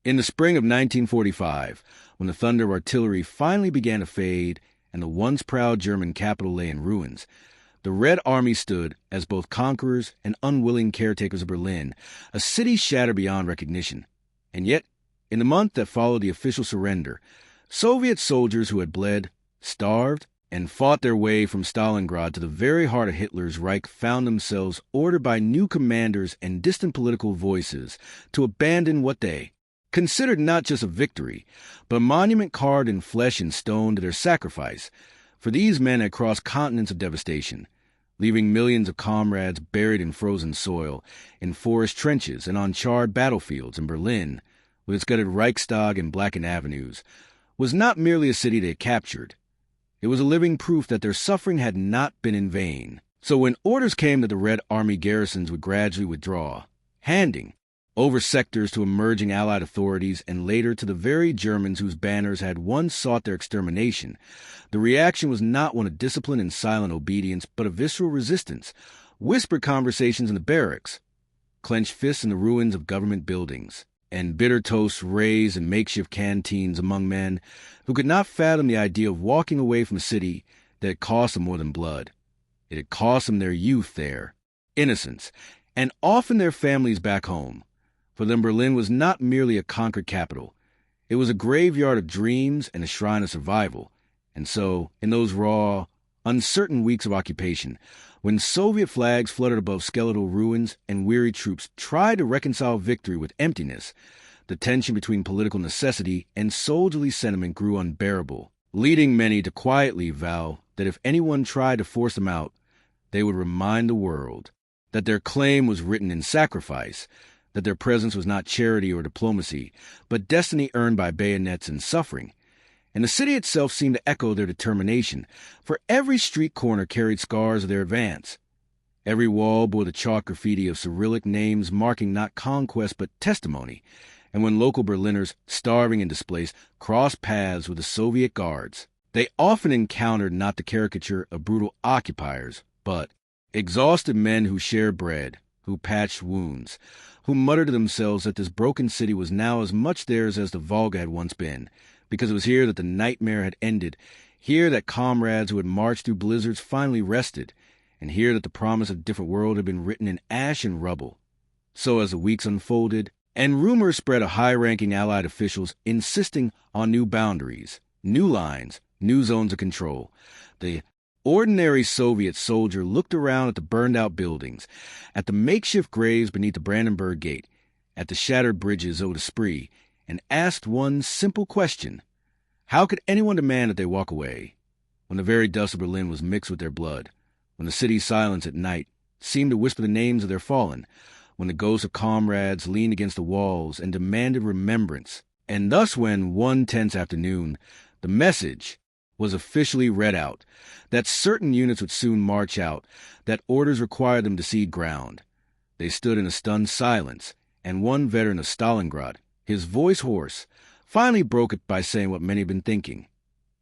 In the spring of 1945, when the thunder of artillery finally began to fade and the once proud German capital lay in ruins, the Red Army stood as both conquerors and unwilling caretakers of Berlin, a city shattered beyond recognition. And yet, in the month that followed the official surrender, Soviet soldiers who had bled, starved, and fought their way from Stalingrad to the very heart of Hitler's Reich found themselves ordered by new commanders and distant political voices to abandon what they considered not just a victory, but a monument carved in flesh and stone to their sacrifice. For these men had crossed continents of devastation, leaving millions of comrades buried in frozen soil, in forest trenches, and on charred battlefields. In Berlin, with its gutted Reichstag and blackened avenues, was not merely a city they had captured. It was a living proof that their suffering had not been in vain. So when orders came that the Red Army garrisons would gradually withdraw, handing over sectors to emerging Allied authorities and later to the very Germans whose banners had once sought their extermination, the reaction was not one of discipline and silent obedience, but of visceral resistance, whispered conversations in the barracks, clenched fists in the ruins of government buildings, and bitter toasts raised in makeshift canteens among men who could not fathom the idea of walking away from a city that had cost them more than blood. It had cost them their youth there, innocence, and often their families back home. For them, Berlin was not merely a conquered capital. It was a graveyard of dreams and a shrine of survival. And so, in those raw, uncertain weeks of occupation, when Soviet flags fluttered above skeletal ruins and weary troops tried to reconcile victory with emptiness, the tension between political necessity and soldierly sentiment grew unbearable, leading many to quietly vow that if anyone tried to force them out, they would remind the world that their claim was written in sacrifice, that their presence was not charity or diplomacy, but destiny earned by bayonets and suffering. And the city itself seemed to echo their determination, for every street corner carried scars of their advance. Every wall bore the chalk graffiti of Cyrillic names marking not conquest but testimony, and when local Berliners, starving and displaced, crossed paths with the Soviet guards, they often encountered not the caricature of brutal occupiers, but exhausted men who shared bread, who patched wounds, who muttered to themselves that this broken city was now as much theirs as the Volga had once been, because it was here that the nightmare had ended, here that comrades who had marched through blizzards finally rested, and here that the promise of a different world had been written in ash and rubble. So as the weeks unfolded, and rumors spread of high-ranking Allied officials insisting on new boundaries, new lines, new zones of control, the ordinary Soviet soldier looked around at the burned-out buildings, at the makeshift graves beneath the Brandenburg Gate, at the shattered bridges over the Spree, and asked one simple question: how could anyone demand that they walk away, when the very dust of Berlin was mixed with their blood, when the city's silence at night seemed to whisper the names of their fallen, when the ghosts of comrades leaned against the walls and demanded remembrance, and thus when, one tense afternoon, the message was officially read out, that certain units would soon march out, that orders required them to cede ground. They stood in a stunned silence, and one veteran of Stalingrad, his voice hoarse, finally broke it by saying what many had been thinking.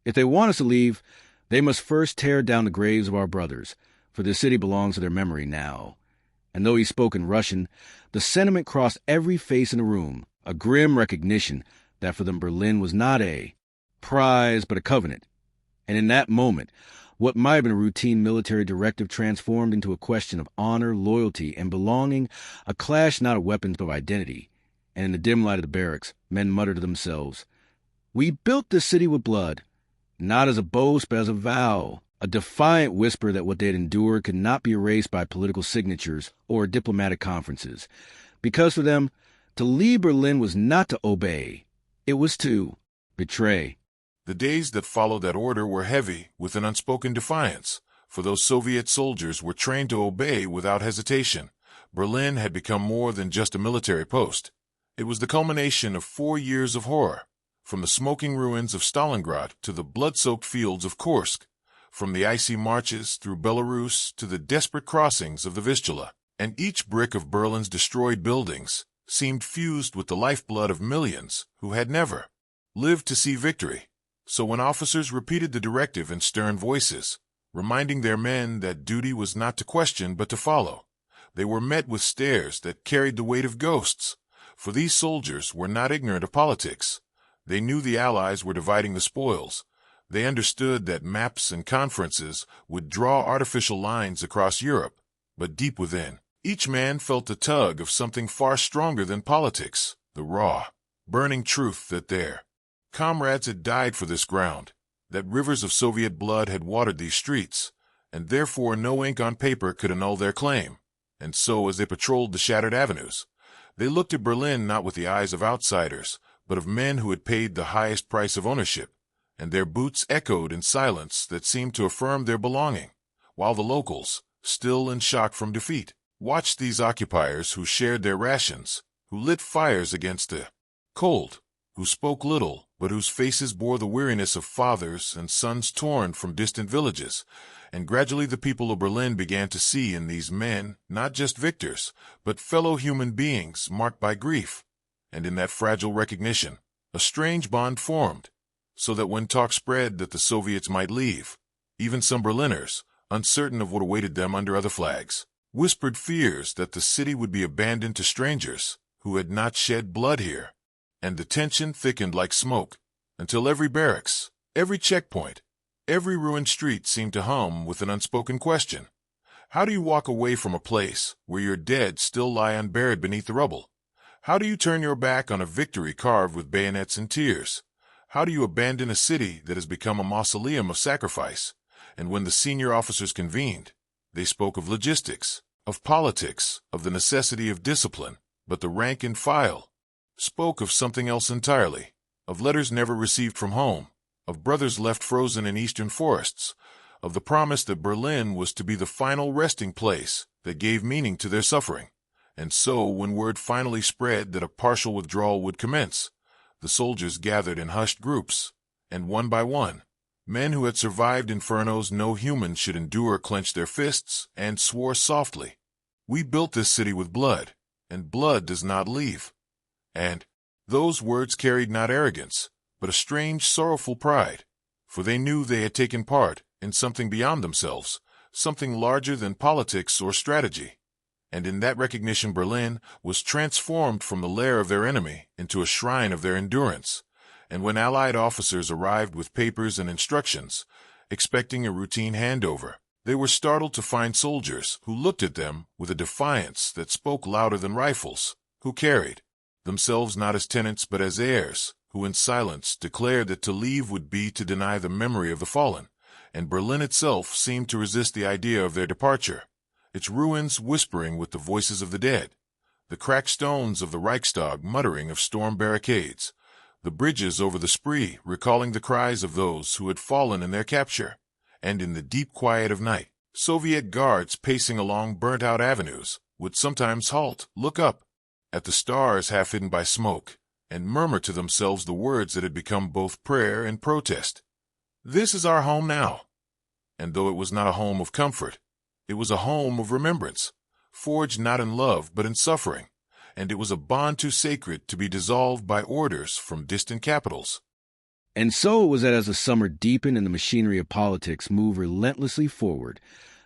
If they want us to leave, they must first tear down the graves of our brothers, for this city belongs to their memory now. And though he spoke in Russian, the sentiment crossed every face in the room, a grim recognition that for them Berlin was not a prize but a covenant. And in that moment, what might have been a routine military directive transformed into a question of honor, loyalty, and belonging, a clash not of weapons but of identity. And in the dim light of the barracks, men muttered to themselves, "We built this city with blood, not as a boast but as a vow," a defiant whisper that what they had endured could not be erased by political signatures or diplomatic conferences. Because for them, to leave Berlin was not to obey, it was to betray. The days that followed that order were heavy with an unspoken defiance, for those Soviet soldiers were trained to obey without hesitation. Berlin had become more than just a military post. It was the culmination of 4 years of horror, from the smoking ruins of Stalingrad to the blood-soaked fields of Kursk, from the icy marches through Belarus to the desperate crossings of the Vistula, and each brick of Berlin's destroyed buildings seemed fused with the lifeblood of millions who had never lived to see victory. So when officers repeated the directive in stern voices, reminding their men that duty was not to question but to follow, they were met with stares that carried the weight of ghosts, for these soldiers were not ignorant of politics. They knew the Allies were dividing the spoils. They understood that maps and conferences would draw artificial lines across Europe, but deep within, each man felt a tug of something far stronger than politics, the raw, burning truth that their comrades had died for this ground, that rivers of Soviet blood had watered these streets, and therefore no ink on paper could annul their claim. And so, as they patrolled the shattered avenues, they looked at Berlin not with the eyes of outsiders, but of men who had paid the highest price of ownership, and their boots echoed in silence that seemed to affirm their belonging, while the locals, still in shock from defeat, watched these occupiers who shared their rations, who lit fires against the cold, who spoke little, but whose faces bore the weariness of fathers and sons torn from distant villages. And gradually the people of Berlin began to see in these men not just victors, but fellow human beings marked by grief. And in that fragile recognition, a strange bond formed, so that when talk spread that the Soviets might leave, even some Berliners, uncertain of what awaited them under other flags, whispered fears that the city would be abandoned to strangers who had not shed blood here. And the tension thickened like smoke, until every barracks, every checkpoint, every ruined street seemed to hum with an unspoken question. How do you walk away from a place where your dead still lie unburied beneath the rubble? How do you turn your back on a victory carved with bayonets and tears? How do you abandon a city that has become a mausoleum of sacrifice? And when the senior officers convened, they spoke of logistics, of politics, of the necessity of discipline, but the rank and file spoke of something else entirely, of letters never received from home, of brothers left frozen in eastern forests, of the promise that Berlin was to be the final resting place that gave meaning to their suffering. And so, when word finally spread that a partial withdrawal would commence, the soldiers gathered in hushed groups, and one by one, men who had survived infernos no human should endure clenched their fists and swore softly, "We built this city with blood, and blood does not leave." And those words carried not arrogance, but a strange, sorrowful pride, for they knew they had taken part in something beyond themselves, something larger than politics or strategy. And in that recognition Berlin was transformed from the lair of their enemy into a shrine of their endurance. And when Allied officers arrived with papers and instructions, expecting a routine handover, they were startled to find soldiers who looked at them with a defiance that spoke louder than rifles, who carried themselves not as tenants but as heirs, who in silence declared that to leave would be to deny the memory of the fallen, and Berlin itself seemed to resist the idea of their departure, its ruins whispering with the voices of the dead, the cracked stones of the Reichstag muttering of storm barricades, the bridges over the Spree recalling the cries of those who had fallen in their capture, and in the deep quiet of night, Soviet guards pacing along burnt-out avenues would sometimes halt, look up at the stars half hidden by smoke, and murmur to themselves the words that had become both prayer and protest. "This is our home now." And though it was not a home of comfort, it was a home of remembrance, forged not in love but in suffering, and it was a bond too sacred to be dissolved by orders from distant capitals. And so it was that as the summer deepened and the machinery of politics moved relentlessly forward,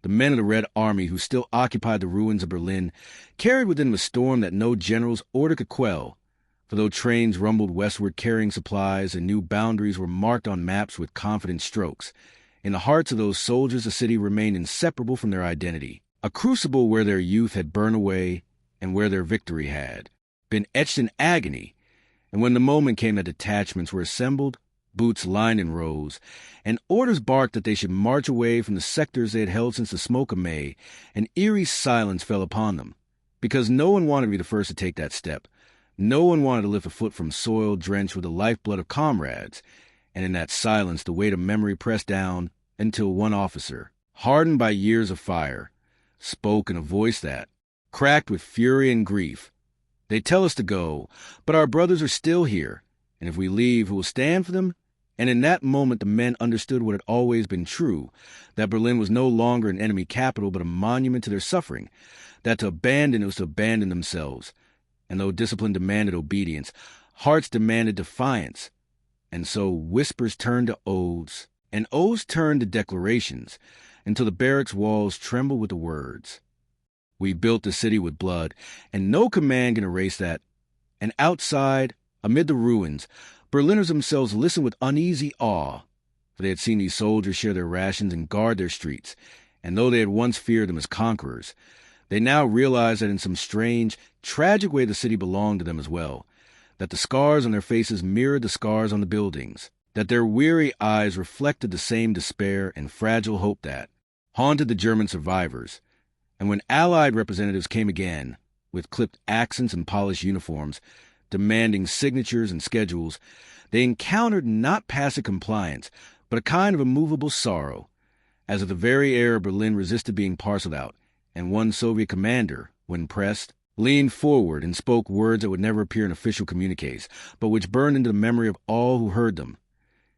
the men of the Red Army who still occupied the ruins of Berlin carried within them a storm that no general's order could quell. For though trains rumbled westward carrying supplies and new boundaries were marked on maps with confident strokes, in the hearts of those soldiers the city remained inseparable from their identity, a crucible where their youth had burned away and where their victory had been etched in agony. And when the moment came that detachments were assembled, boots lined in rows, and orders barked that they should march away from the sectors they had held since the smoke of May, an eerie silence fell upon them, because no one wanted to be the first to take that step. No one wanted to lift a foot from soil drenched with the lifeblood of comrades, and in that silence the weight of memory pressed down until one officer, hardened by years of fire, spoke in a voice that cracked with fury and grief. "They tell us to go, but our brothers are still here, and if we leave, who will stand for them?" And in that moment the men understood what had always been true, that Berlin was no longer an enemy capital but a monument to their suffering, that to abandon it was to abandon themselves. And though discipline demanded obedience, hearts demanded defiance. And so whispers turned to oaths, and oaths turned to declarations, until the barracks walls trembled with the words, "We built the city with blood, and no command can erase that, And outside, amid the ruins, Berliners themselves listened with uneasy awe, for they had seen these soldiers share their rations and guard their streets, and though they had once feared them as conquerors, they now realized that in some strange, tragic way the city belonged to them as well, that the scars on their faces mirrored the scars on the buildings, that their weary eyes reflected the same despair and fragile hope that haunted the German survivors. And when Allied representatives came again, with clipped accents and polished uniforms, demanding signatures and schedules, they encountered not passive compliance, but a kind of immovable sorrow, as if the very air of Berlin resisted being parceled out, and one Soviet commander, when pressed, leaned forward and spoke words that would never appear in official communiques, but which burned into the memory of all who heard them.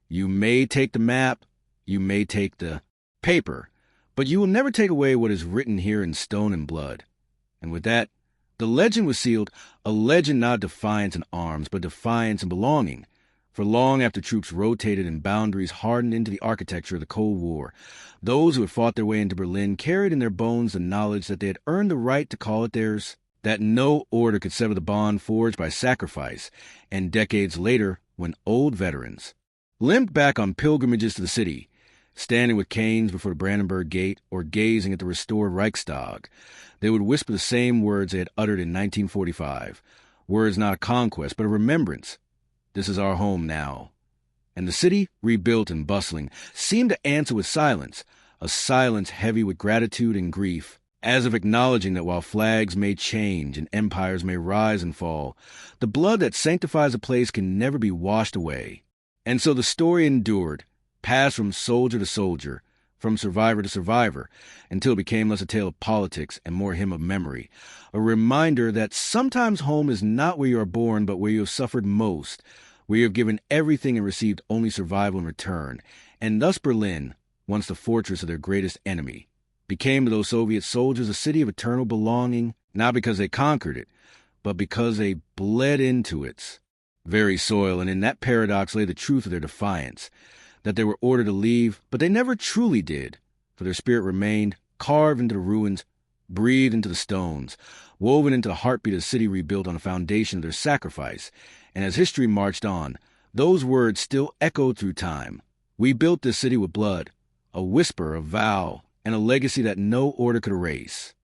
You may take the map, you may take the paper, but you will never take away what is written here in stone and blood. And with that, the legend was sealed, a legend not of defiance and arms, but defiance and belonging. For long after troops rotated and boundaries hardened into the architecture of the Cold War, those who had fought their way into Berlin carried in their bones the knowledge that they had earned the right to call it theirs, that no order could sever the bond forged by sacrifice, and decades later, when old veterans limped back on pilgrimages to the city, standing with canes before the Brandenburg Gate or gazing at the restored Reichstag, they would whisper the same words they had uttered in 1945, words not of conquest, but of remembrance. This is our home now. And the city, rebuilt and bustling, seemed to answer with silence, a silence heavy with gratitude and grief, as if acknowledging that while flags may change and empires may rise and fall, the blood that sanctifies a place can never be washed away. And so the story endured, passed from soldier to soldier, from survivor to survivor, until it became less a tale of politics and more a hymn of memory, a reminder that sometimes home is not where you are born, but where you have suffered most, where you have given everything and received only survival in return. And thus Berlin, once the fortress of their greatest enemy, became to those Soviet soldiers a city of eternal belonging, not because they conquered it, but because they bled into its very soil. And in that paradox lay the truth of their defiance, that they were ordered to leave, but they never truly did, for their spirit remained, carved into the ruins, breathed into the stones, woven into the heartbeat of the city rebuilt on the foundation of their sacrifice. And as history marched on, those words still echoed through time. We built this city with blood, a whisper, a vow, and a legacy that no order could erase.